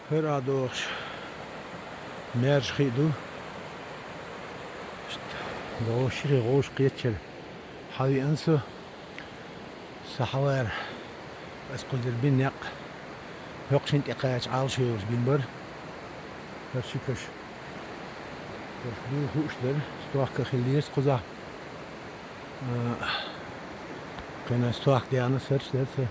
Herhalde merşidu. İşte doğuşiri doğuş geçer. Havi ansu sahavar askuzer binyak. Yok şimdi kaç alışıyoruz binber. Herşikış. Bu huşlar. Stoğak khiliyes kuza. Kana stoğak diyana serçlerse.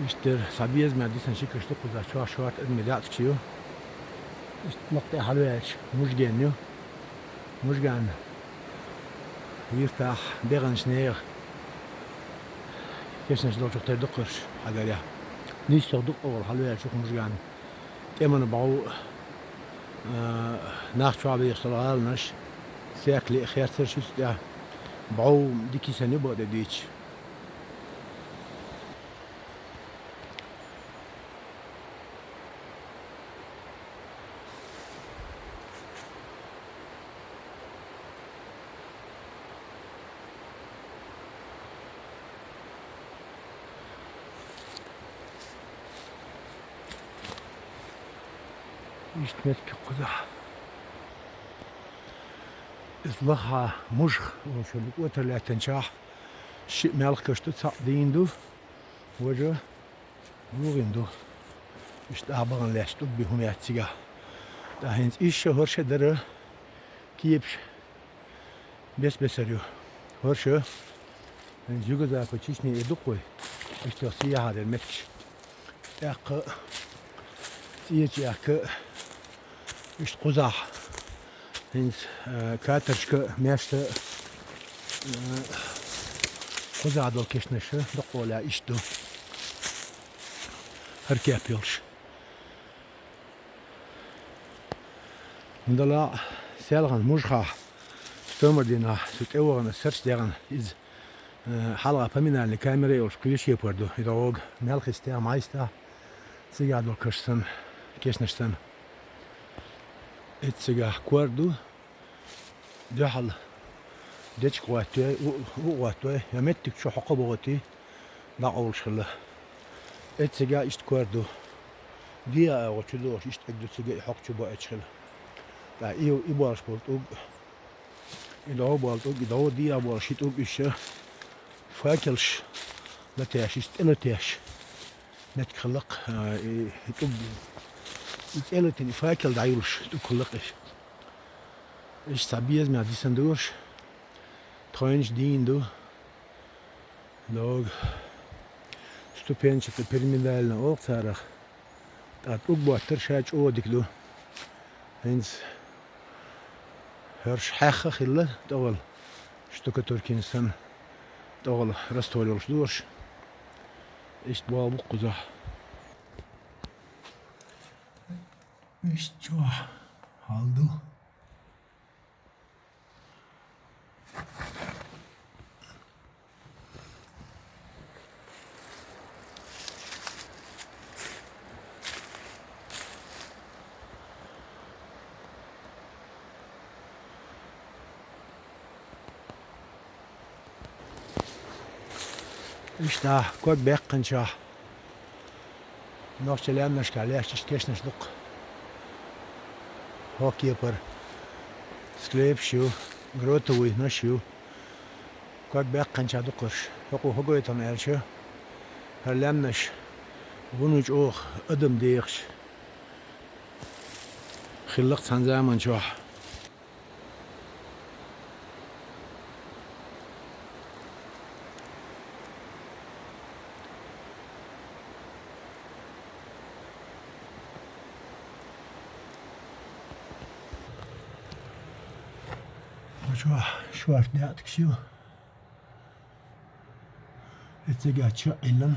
İşte sabiyez medisen şikıştı kuza. Şu at edmeyat çıkıyor. İşte nokta halveç. Mujgenyo. Mujgan. يفتح بيغن شنيغ كيش نشدو شو تير دقرش حاجة نيش شو دق أول حلوة شو مش يعني كمان بعو ناخ شو عبي يشتغل نش سياكلي خيار سر شو استيا بعو ديكي سنة بعد ديش يشتمت كقزح إطلقها مجخ وشو القوة لا تنشاح شيء مالك كشتو تصعدين دو وجه لوغين دو يشتعبان لاشتو بهم ياتسيقا دا هنز إيش هرش درة كيبش بسريو هرش هنز يوغزا كوشيشني إدوكوي إشتو سياها در متش ياق سيجي ياق İşte kuzah, hins katırşkı meşte kuzah dol keşneşi, dokola iştu, herke yapıyor. Bundala selgan mujha, stomerdina, süt evağına serç degan iz halga paminalni kamerayı olş kiliş yapardı. İdağog melxiste maysta, siga dol keşsen, keşneşten. اتسجاه كواردو دحل ديتش قواتي وقواتي يمتك شو حقه بغتي لا أول شغلة اتسجاه إشت كواردو ديا وشلوش إشت أجد سجاه حق شو بقى شغلة لا إيبارش بولتوج إذا هو بولتوج إذا هو ديا بولشيتوج إيش فاكلش لا تاش إشت إلا تاش نتخلق يتوج İçeletini fakel dayılış tukuluk iş sabiyez mi adisen duş trench dindu log stupençi terminalne ortarak dat ukbatır şaç o diklu hens hörş haxa xilla doğal ştuka Türkistan doğal rastolyoş duş işte bu kuza İşte haldu. İşte kod bekkinca. Noşçeleyen neşkaleş işkeş neşluk. Hokieper, sklep şu, grotovi na şu, kod bekkinca dukur. Hoku hogoytan elçi. Herlemneş. Bunuç oh adım değiş. Xillik san zaman çok. Şu hafta yaptık şu. Etse geçiyor ilan.